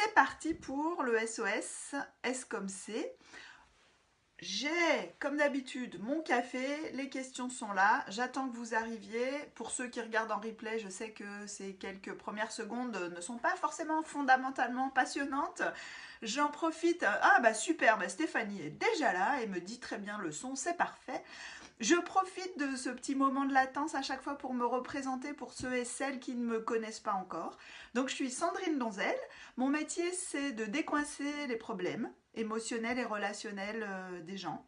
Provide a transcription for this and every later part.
C'est parti pour le SOS S comme C. J'ai, comme d'habitude, mon café, les questions sont là, j'attends que vous arriviez. Pour ceux qui regardent en replay, je sais que ces quelques premières secondes ne sont pas forcément fondamentalement passionnantes. J'en profite, ah bah super, bah Stéphanie est déjà là et me dit très bien le son, c'est parfait. Je profite de ce petit moment de latence à chaque fois pour me représenter pour ceux et celles qui ne me connaissent pas encore. Donc je suis Sandrine Donzel. Mon métier c'est de décoincer les problèmes émotionnels et relationnels des gens.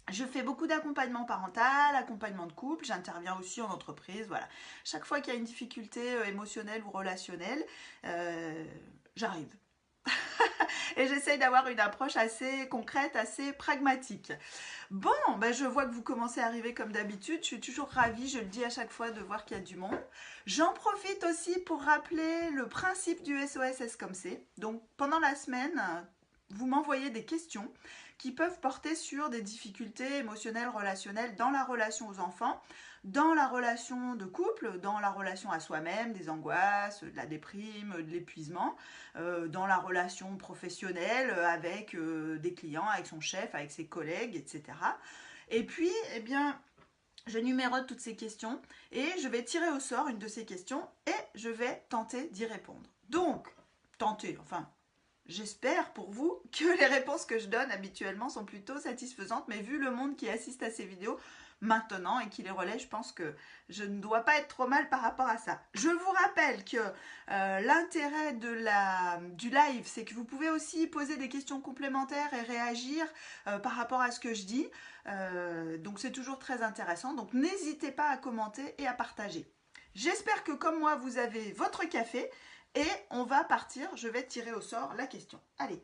Je fais beaucoup d'accompagnement parental, accompagnement de couple, j'interviens aussi en entreprise, voilà. Chaque fois qu'il y a une difficulté émotionnelle ou relationnelle, j'arrive. Et j'essaye d'avoir une approche assez concrète, assez pragmatique. Bon, ben je vois que vous commencez à arriver comme d'habitude. Je suis toujours ravie, je le dis à chaque fois, de voir qu'il y a du monde. J'en profite aussi pour rappeler le principe du SOS S comme C. Donc pendant la semaine, vous m'envoyez des questions qui peuvent porter sur des difficultés émotionnelles, relationnelles dans la relation aux enfants, dans la relation de couple, dans la relation à soi-même, des angoisses, de la déprime, de l'épuisement, dans la relation professionnelle avec des clients, avec son chef, avec ses collègues, etc. Et puis, eh bien, je numérote toutes ces questions et je vais tirer au sort une de ces questions et je vais tenter d'y répondre. Donc, tenter, enfin, j'espère pour vous que les réponses que je donne habituellement sont plutôt satisfaisantes, mais vu le monde qui assiste à ces vidéos maintenant et qui les relaie, je pense que je ne dois pas être trop mal par rapport à ça. Je vous rappelle que l'intérêt du live, c'est que vous pouvez aussi poser des questions complémentaires et réagir par rapport à ce que je dis. Donc c'est toujours très intéressant. Donc n'hésitez pas à commenter et à partager. J'espère que comme moi, vous avez votre café. Et on va partir, je vais tirer au sort la question. Allez,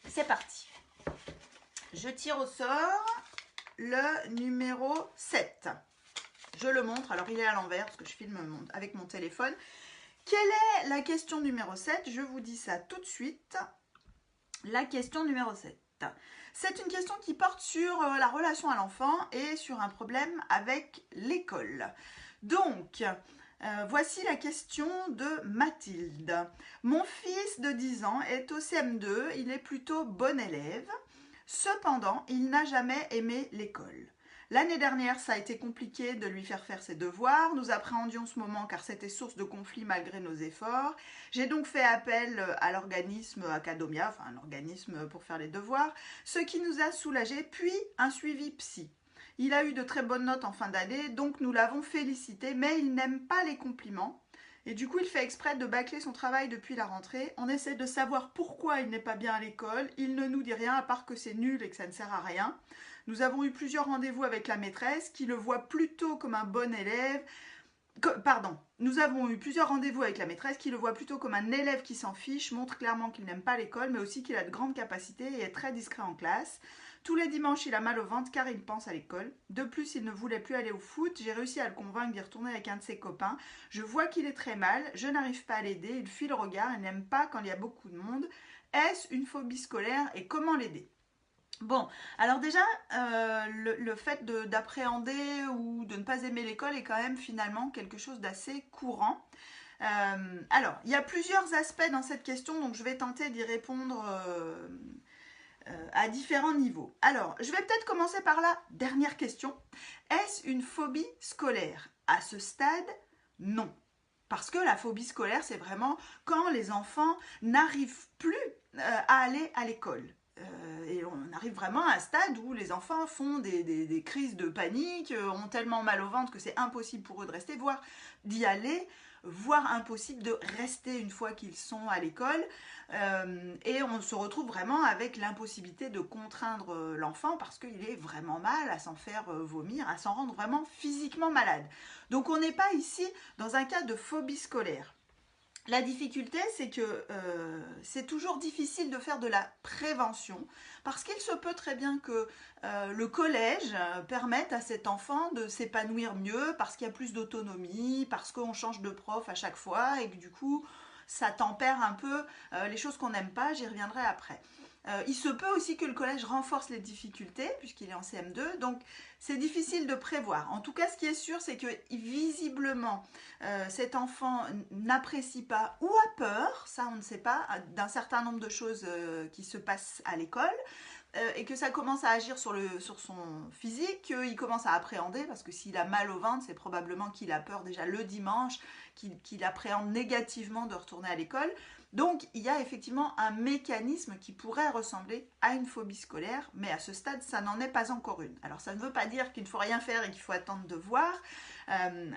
c'est parti. Je tire au sort le numéro 7. Je le montre, alors il est à l'envers parce que je filme avec mon téléphone. Quelle est la question numéro 7? Je vous dis ça tout de suite. La question numéro 7. C'est une question qui porte sur la relation à l'enfant et sur un problème avec l'école. Donc, voici la question de Mathilde. Mon fils de 10 ans est au CM2, il est plutôt bon élève. Cependant, il n'a jamais aimé l'école. L'année dernière, ça a été compliqué de lui faire ses devoirs. Nous appréhendions ce moment car c'était source de conflit malgré nos efforts. J'ai donc fait appel à l'organisme Acadomia, enfin un organisme pour faire les devoirs, ce qui nous a soulagés, puis un suivi psy. Il a eu de très bonnes notes en fin d'année, donc nous l'avons félicité, mais il n'aime pas les compliments. Et du coup, il fait exprès de bâcler son travail depuis la rentrée. On essaie de savoir pourquoi il n'est pas bien à l'école. Il ne nous dit rien à part que c'est nul et que ça ne sert à rien. Nous avons eu plusieurs rendez-vous avec la maîtresse qui le voit plutôt comme un bon élève. Nous avons eu plusieurs rendez-vous avec la maîtresse qui le voit plutôt comme un élève qui s'en fiche, montre clairement qu'il n'aime pas l'école, mais aussi qu'il a de grandes capacités et est très discret en classe. Tous les dimanches, il a mal au ventre car il pense à l'école. De plus, il ne voulait plus aller au foot. J'ai réussi à le convaincre d'y retourner avec un de ses copains. Je vois qu'il est très mal. Je n'arrive pas à l'aider. Il fuit le regard. Il n'aime pas quand il y a beaucoup de monde. Est-ce une phobie scolaire et comment l'aider? Bon, alors déjà, le fait d'appréhender ou de ne pas aimer l'école est quand même finalement quelque chose d'assez courant. Alors, il y a plusieurs aspects dans cette question, donc je vais tenter d'y répondre à différents niveaux. Alors, je vais peut-être commencer par la dernière question. Est-ce une phobie scolaire? À ce stade, non. Parce que la phobie scolaire, c'est vraiment quand les enfants n'arrivent plus à aller à l'école. Et on arrive vraiment à un stade où les enfants font des crises de panique, ont tellement mal au ventre que c'est impossible pour eux de rester, voire d'y aller, voire impossible de rester une fois qu'ils sont à l'école. Et on se retrouve vraiment avec l'impossibilité de contraindre l'enfant parce qu'il est vraiment mal à s'en faire vomir, à s'en rendre vraiment physiquement malade. Donc on n'est pas ici dans un cas de phobie scolaire. La difficulté, c'est que c'est toujours difficile de faire de la prévention parce qu'il se peut très bien que le collège permette à cet enfant de s'épanouir mieux parce qu'il y a plus d'autonomie, parce qu'on change de prof à chaque fois et que du coup, ça tempère un peu les choses qu'on n'aime pas, j'y reviendrai après. Il se peut aussi que le collège renforce les difficultés, puisqu'il est en CM2, donc c'est difficile de prévoir. En tout cas, ce qui est sûr, c'est que visiblement, cet enfant n'apprécie pas ou a peur, ça on ne sait pas, d'un certain nombre de choses qui se passent à l'école, et que ça commence à agir sur son physique, qu'il commence à appréhender, parce que s'il a mal au ventre, c'est probablement qu'il a peur déjà le dimanche, qu'il appréhende négativement de retourner à l'école. Donc il y a effectivement un mécanisme qui pourrait ressembler à une phobie scolaire, mais à ce stade, ça n'en est pas encore une. Alors ça ne veut pas dire qu'il ne faut rien faire et qu'il faut attendre de voir,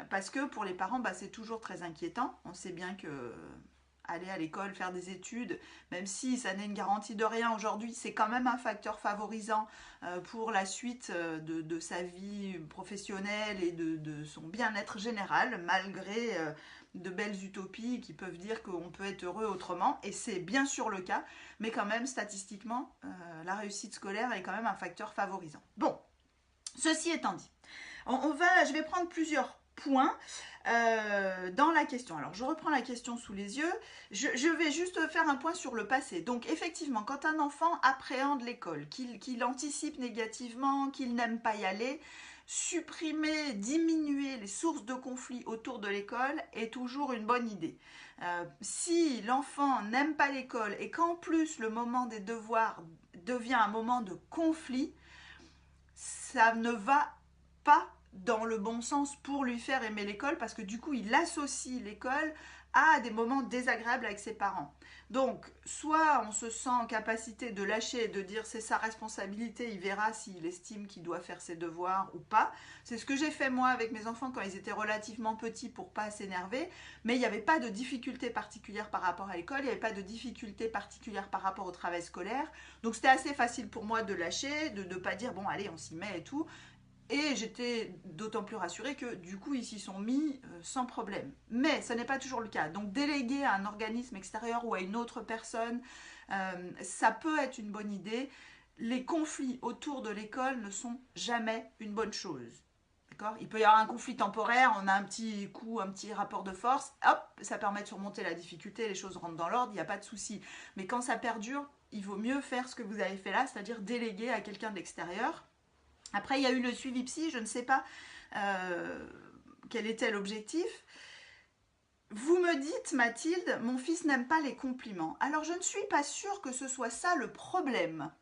parce que pour les parents, c'est toujours très inquiétant. On sait bien que aller à l'école, faire des études, même si ça n'est une garantie de rien aujourd'hui, c'est quand même un facteur favorisant pour la suite de sa vie professionnelle et de son bien-être général, malgré de belles utopies qui peuvent dire qu'on peut être heureux autrement, et c'est bien sûr le cas, mais quand même statistiquement, la réussite scolaire est quand même un facteur favorisant. Bon, ceci étant dit, je vais prendre plusieurs points dans la question. Alors je reprends la question sous les yeux, je vais juste faire un point sur le passé. Donc effectivement, quand un enfant appréhende l'école, qu'il anticipe négativement, qu'il n'aime pas y aller, supprimer, diminuer les sources de conflits autour de l'école est toujours une bonne idée. Si l'enfant n'aime pas l'école et qu'en plus le moment des devoirs devient un moment de conflit, ça ne va pas dans le bon sens pour lui faire aimer l'école, parce que du coup il associe l'école à des moments désagréables avec ses parents. Donc soit on se sent en capacité de lâcher et de dire c'est sa responsabilité, il verra s'il estime qu'il doit faire ses devoirs ou pas. C'est ce que j'ai fait moi avec mes enfants quand ils étaient relativement petits pour pas s'énerver, mais il n'y avait pas de difficulté particulière par rapport à l'école, il n'y avait pas de difficulté particulière par rapport au travail scolaire, donc c'était assez facile pour moi de lâcher, de ne pas dire bon allez on s'y met et tout. Et j'étais d'autant plus rassurée que du coup ils s'y sont mis sans problème. Mais ce n'est pas toujours le cas. Donc déléguer à un organisme extérieur ou à une autre personne, ça peut être une bonne idée. Les conflits autour de l'école ne sont jamais une bonne chose. D'accord ? Il peut y avoir un conflit temporaire, on a un petit coup, un petit rapport de force, hop, ça permet de surmonter la difficulté, les choses rentrent dans l'ordre, il n'y a pas de souci. Mais quand ça perdure, il vaut mieux faire ce que vous avez fait là, c'est-à-dire déléguer à quelqu'un de l'extérieur. Après, il y a eu le suivi psy, je ne sais pas quel était l'objectif. Vous me dites, Mathilde, mon fils n'aime pas les compliments. Alors, je ne suis pas sûre que ce soit ça le problème.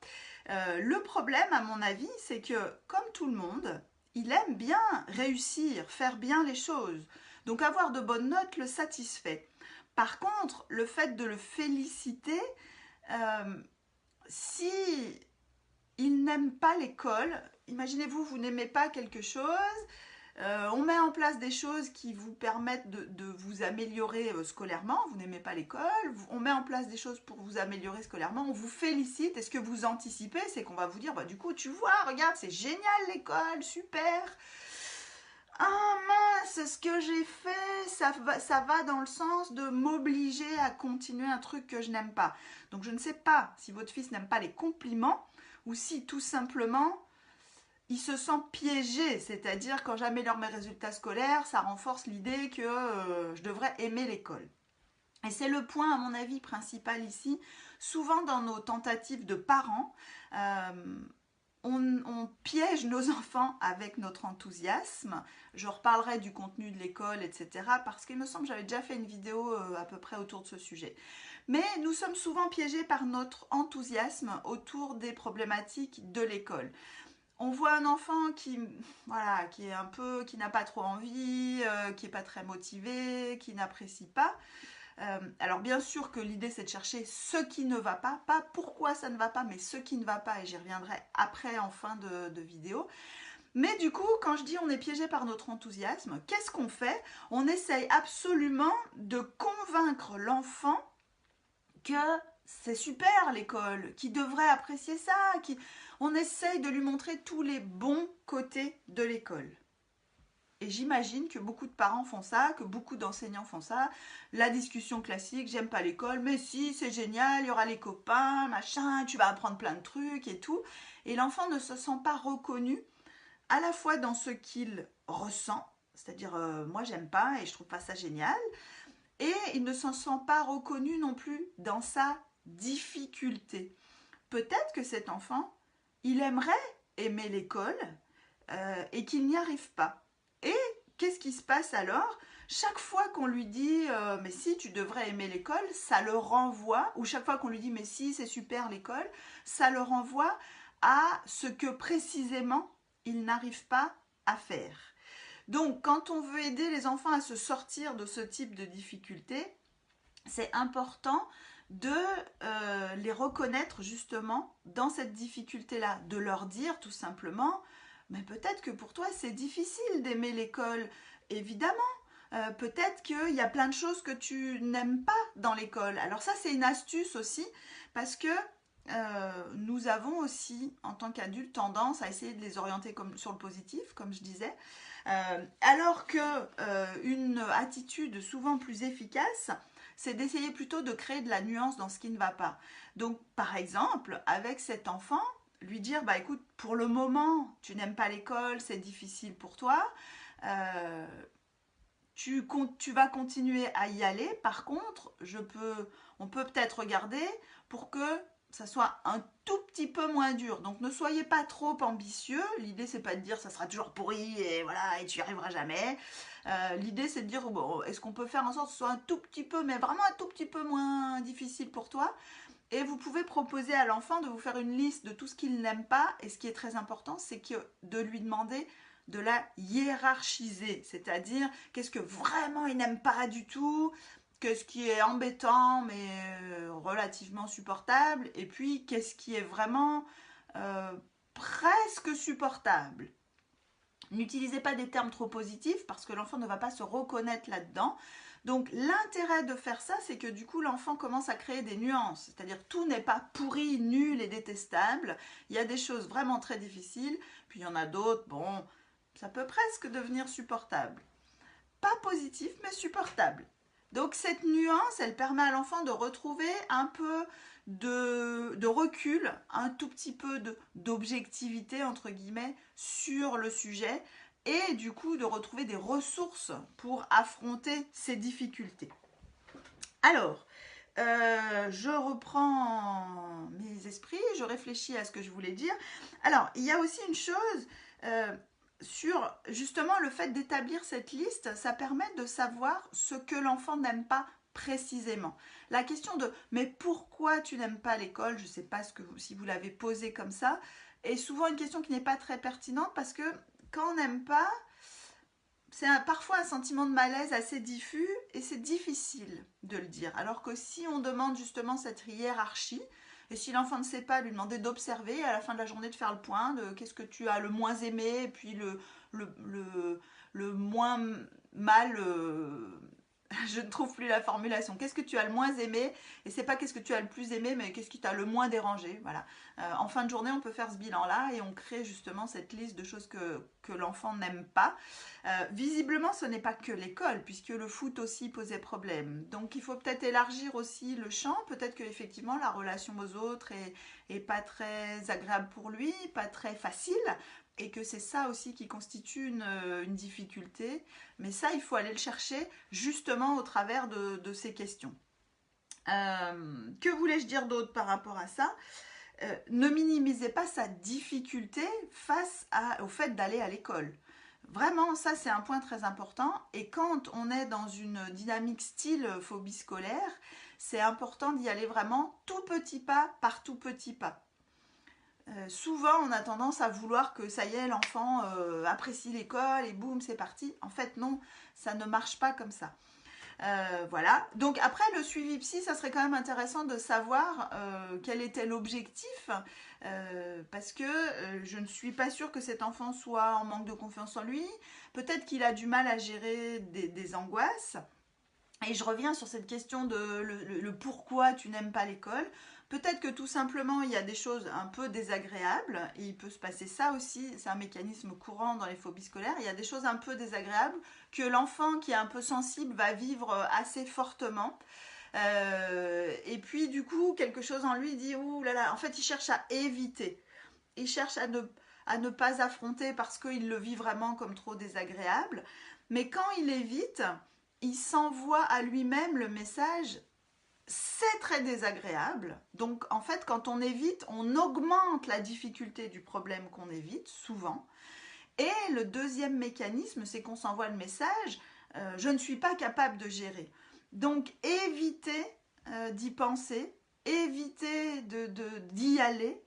Le problème, à mon avis, c'est que, comme tout le monde, il aime bien réussir, faire bien les choses. Donc, avoir de bonnes notes le satisfait. Par contre, le fait de le féliciter, si il n'aime pas l'école, imaginez-vous, vous n'aimez pas quelque chose, on met en place des choses qui vous permettent de vous améliorer scolairement, vous n'aimez pas l'école, on met en place des choses pour vous améliorer scolairement, on vous félicite, et ce que vous anticipez, c'est qu'on va vous dire, du coup, tu vois, regarde, c'est génial l'école, super. Ah mince, ce que j'ai fait, ça va dans le sens de m'obliger à continuer un truc que je n'aime pas. Donc je ne sais pas si votre fils n'aime pas les compliments, ou si tout simplement il se sent piégé, c'est-à-dire quand j'améliore mes résultats scolaires, ça renforce l'idée que je devrais aimer l'école. Et c'est le point, à mon avis, principal ici. Souvent dans nos tentatives de parents, on piège nos enfants avec notre enthousiasme. Je reparlerai du contenu de l'école, etc. parce qu'il me semble que j'avais déjà fait une vidéo à peu près autour de ce sujet. Mais nous sommes souvent piégés par notre enthousiasme autour des problématiques de l'école. On voit un enfant qui est un peu, qui n'a pas trop envie, qui n'est pas très motivé, qui n'apprécie pas. Alors bien sûr que l'idée c'est de chercher ce qui ne va pas pourquoi ça ne va pas, mais ce qui ne va pas, et j'y reviendrai après en fin de vidéo. Mais du coup, quand je dis on est piégé par notre enthousiasme, qu'est-ce qu'on fait ? On essaye absolument de convaincre l'enfant que c'est super l'école, qu'il devrait apprécier ça, on essaye de lui montrer tous les bons côtés de l'école. Et j'imagine que beaucoup de parents font ça, que beaucoup d'enseignants font ça. La discussion classique, j'aime pas l'école, mais si, c'est génial, il y aura les copains, machin, tu vas apprendre plein de trucs et tout. Et l'enfant ne se sent pas reconnu à la fois dans ce qu'il ressent, c'est-à-dire moi j'aime pas et je trouve pas ça génial, et il ne s'en sent pas reconnu non plus dans sa difficulté. peut-être que cet enfant, il aimerait aimer l'école et qu'il n'y arrive pas. Et qu'est-ce qui se passe alors? Chaque fois qu'on lui dit mais si tu devrais aimer l'école, ça le renvoie, ou chaque fois qu'on lui dit mais si c'est super l'école, ça le renvoie à ce que précisément il n'arrive pas à faire. Donc quand on veut aider les enfants à se sortir de ce type de difficultés, c'est important de les reconnaître justement dans cette difficulté-là, de leur dire tout simplement, mais peut-être que pour toi c'est difficile d'aimer l'école, évidemment. Peut-être qu'il y a plein de choses que tu n'aimes pas dans l'école. Alors ça, c'est une astuce aussi, parce que nous avons aussi, en tant qu'adultes, tendance à essayer de les orienter sur le positif, comme je disais, alors qu'une attitude souvent plus efficace, c'est d'essayer plutôt de créer de la nuance dans ce qui ne va pas. Donc, par exemple, avec cet enfant, lui dire, bah écoute, pour le moment, tu n'aimes pas l'école, c'est difficile pour toi, tu vas continuer à y aller. Par contre, on peut peut-être regarder pour que ça soit un tout petit peu moins dur. Donc ne soyez pas trop ambitieux. L'idée c'est pas de dire ça sera toujours pourri et voilà et tu n'y arriveras jamais. L'idée c'est de dire bon, est-ce qu'on peut faire en sorte que ce soit un tout petit peu, mais vraiment un tout petit peu moins difficile pour toi. Et vous pouvez proposer à l'enfant de vous faire une liste de tout ce qu'il n'aime pas. Et ce qui est très important, c'est de lui demander de la hiérarchiser, c'est-à-dire qu'est-ce que vraiment il n'aime pas du tout, qu'est-ce qui est embêtant mais relativement supportable, et puis qu'est-ce qui est vraiment presque supportable. N'utilisez pas des termes trop positifs parce que l'enfant ne va pas se reconnaître là-dedans. Donc l'intérêt de faire ça, c'est que du coup l'enfant commence à créer des nuances, c'est-à-dire tout n'est pas pourri, nul et détestable. Il y a des choses vraiment très difficiles, puis il y en a d'autres, bon, ça peut presque devenir supportable. Pas positif, mais supportable. Donc cette nuance, elle permet à l'enfant de retrouver un peu de recul, un tout petit peu d'objectivité, entre guillemets, sur le sujet, et du coup de retrouver des ressources pour affronter ces difficultés. Alors, je reprends mes esprits, je réfléchis à ce que je voulais dire. Alors, il y a aussi une chose sur justement le fait d'établir cette liste, ça permet de savoir ce que l'enfant n'aime pas précisément. La question de « mais pourquoi tu n'aimes pas l'école ?» je ne sais pas si vous l'avez posée comme ça, est souvent une question qui n'est pas très pertinente parce que quand on n'aime pas, c'est parfois un sentiment de malaise assez diffus et c'est difficile de le dire. Alors que si on demande justement cette hiérarchie, et si l'enfant ne sait pas, lui demander d'observer, à la fin de la journée de faire le point de qu'est-ce que tu as le moins aimé, et puis le moins mal, je ne trouve plus la formulation, qu'est-ce que tu as le moins aimé, et c'est pas qu'est-ce que tu as le plus aimé, mais qu'est-ce qui t'a le moins dérangé, voilà. En fin de journée, on peut faire ce bilan-là, et on crée justement cette liste de choses que l'enfant n'aime pas. Visiblement, ce n'est pas que l'école, puisque le foot aussi posait problème. Donc, il faut peut-être élargir aussi le champ. Peut-être qu'effectivement, la relation aux autres est pas très agréable pour lui, pas très facile, et que c'est ça aussi qui constitue une difficulté. Mais ça, il faut aller le chercher justement au travers de ces questions. Que voulais-je dire d'autre par rapport à ça ? Ne minimisez pas sa difficulté face au fait d'aller à l'école. Vraiment, ça c'est un point très important. Et quand on est dans une dynamique style phobie scolaire, c'est important d'y aller vraiment tout petit pas par tout petit pas. Souvent, on a tendance à vouloir que ça y est, l'enfant apprécie l'école et boum, c'est parti. En fait, non, ça ne marche pas comme ça. Voilà. Donc après le suivi psy, ça serait quand même intéressant de savoir quel était l'objectif parce que je ne suis pas sûre que cet enfant soit en manque de confiance en lui. Peut-être qu'il a du mal à gérer des angoisses. Et je reviens sur cette question de le pourquoi tu n'aimes pas l'école. Peut-être que tout simplement il y a des choses un peu désagréables et il peut se passer ça aussi, c'est un mécanisme courant dans les phobies scolaires, il y a des choses un peu désagréables que l'enfant qui est un peu sensible va vivre assez fortement. Et puis du coup quelque chose en lui dit ouh là là, en fait il cherche à éviter, il cherche à ne pas affronter parce qu'il le vit vraiment comme trop désagréable, mais quand il évite, il s'envoie à lui-même le message c'est c'est très désagréable. Donc en fait, quand on évite, on augmente la difficulté du problème qu'on évite, souvent. Et le deuxième mécanisme, c'est qu'on s'envoie le message, je ne suis pas capable de gérer. Donc éviter d'y penser, éviter d'y aller,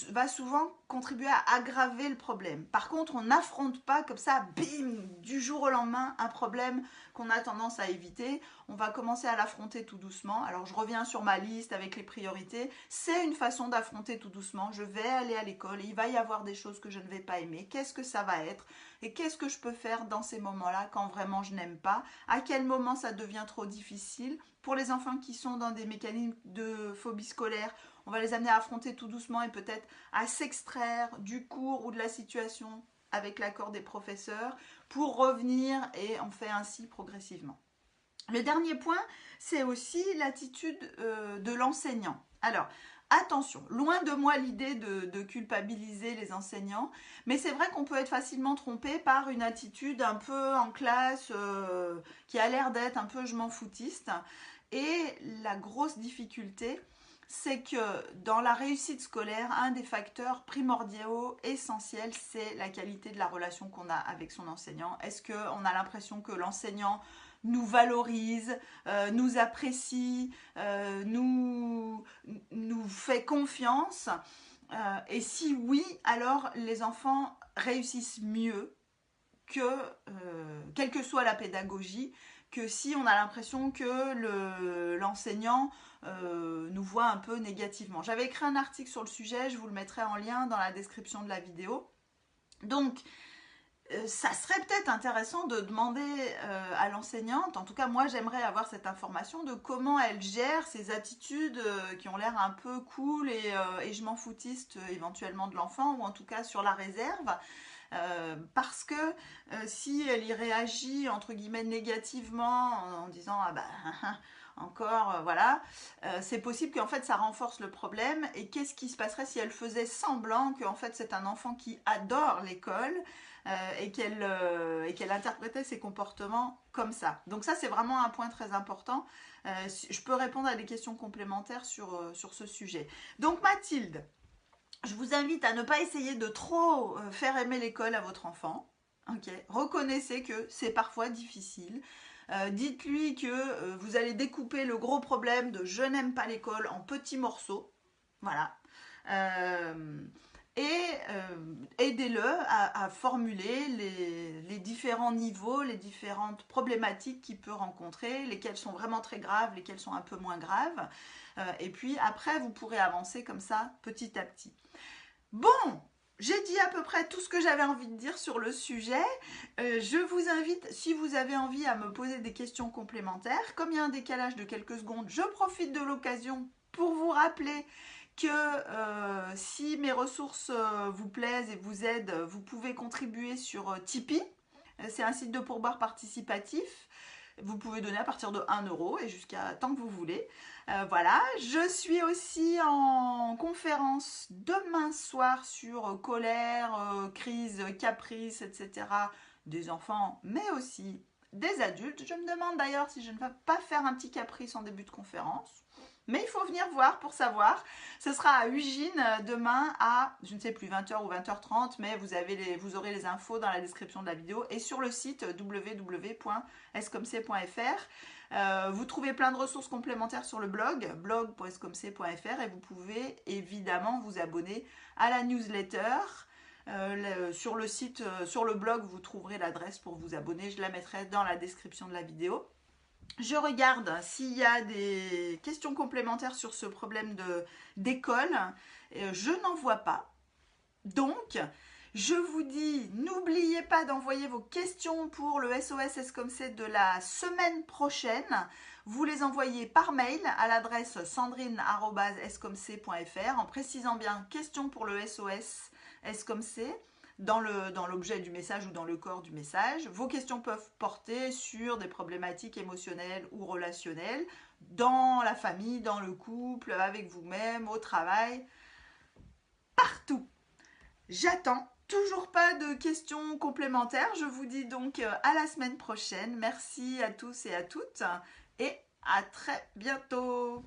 va souvent contribuer à aggraver le problème. Par contre, on n'affronte pas comme ça, bim, du jour au lendemain, un problème qu'on a tendance à éviter. On va commencer à l'affronter tout doucement. Alors, je reviens sur ma liste avec les priorités. C'est une façon d'affronter tout doucement. Je vais aller à l'école, il va y avoir des choses que je ne vais pas aimer. Qu'est-ce que ça va être? Et qu'est-ce que je peux faire dans ces moments-là quand vraiment je n'aime pas? À quel moment ça devient trop difficile? Pour les enfants qui sont dans des mécanismes de phobie scolaire, on va les amener à affronter tout doucement et peut-être à s'extraire du cours ou de la situation avec l'accord des professeurs pour revenir, et on fait ainsi progressivement. Le dernier point, c'est aussi l'attitude de l'enseignant. Alors, attention, loin de moi l'idée de culpabiliser les enseignants, mais c'est vrai qu'on peut être facilement trompé par une attitude un peu en classe qui a l'air d'être un peu je m'en foutiste. Et la grosse difficulté, c'est que dans la réussite scolaire, un des facteurs primordiaux, essentiels, c'est la qualité de la relation qu'on a avec son enseignant. Est-ce qu'on a l'impression que l'enseignant nous valorise, nous apprécie, nous fait confiance? Et si oui, alors les enfants réussissent mieux que, quelle que soit la pédagogie, que si on a l'impression que l'enseignant nous voit un peu négativement. J'avais écrit un article sur le sujet, je vous le mettrai en lien dans la description de la vidéo. Donc, ça serait peut-être intéressant de demander à l'enseignante, en tout cas moi j'aimerais avoir cette information de comment elle gère ces attitudes qui ont l'air un peu cool et je m'en foutiste éventuellement de l'enfant, ou en tout cas sur la réserve. Parce que si elle y réagit entre guillemets négativement en disant ah bah encore voilà, c'est possible qu'en fait ça renforce le problème. Et qu'est-ce qui se passerait si elle faisait semblant qu'en fait c'est un enfant qui adore l'école et qu'elle interprétait ses comportements comme ça. Donc ça c'est vraiment un point très important. Je peux répondre à des questions complémentaires sur ce sujet. Donc Mathilde, je vous invite à ne pas essayer de trop faire aimer l'école à votre enfant. Okay. Reconnaissez que c'est parfois difficile. Dites-lui que vous allez découper le gros problème de je n'aime pas l'école en petits morceaux. Voilà. Et aidez-le à formuler les différents niveaux, les différentes problématiques qu'il peut rencontrer, lesquelles sont vraiment très graves, lesquelles sont un peu moins graves. Et puis après, vous pourrez avancer comme ça, petit à petit. Bon, j'ai dit à peu près tout ce que j'avais envie de dire sur le sujet. Je vous invite, si vous avez envie, à me poser des questions complémentaires. Comme il y a un décalage de quelques secondes, je profite de l'occasion pour vous rappeler que si mes ressources vous plaisent et vous aident, vous pouvez contribuer sur Tipeee. C'est un site de pourboire participatif. Vous pouvez donner à partir de 1 € et jusqu'à tant que vous voulez. Voilà, je suis aussi en conférence demain soir sur colère, crise, caprice, etc. des enfants, mais aussi des adultes. Je me demande d'ailleurs si je ne vais pas faire un petit caprice en début de conférence. Mais il faut venir voir pour savoir. Ce sera à Ugine demain à, je ne sais plus, 20h ou 20h30, mais vous aurez les infos dans la description de la vidéo et sur le site www.escomc.fr. Vous trouvez plein de ressources complémentaires sur le blog.escomc.fr et vous pouvez évidemment vous abonner à la newsletter. Sur le site, sur le blog, vous trouverez l'adresse pour vous abonner. Je la mettrai dans la description de la vidéo. Je regarde s'il y a des questions complémentaires sur ce problème d'école. Je n'en vois pas. Donc, je vous dis, n'oubliez pas d'envoyer vos questions pour le SOS Escomc de la semaine prochaine. Vous les envoyez par mail à l'adresse sandrine@escomc.fr en précisant bien questions pour le SOS Escomc dans l'objet du message ou dans le corps du message. Vos questions peuvent porter sur des problématiques émotionnelles ou relationnelles, dans la famille, dans le couple, avec vous-même, au travail, partout. J'attends toujours pas de questions complémentaires. Je vous dis donc à la semaine prochaine. Merci à tous et à toutes et à très bientôt.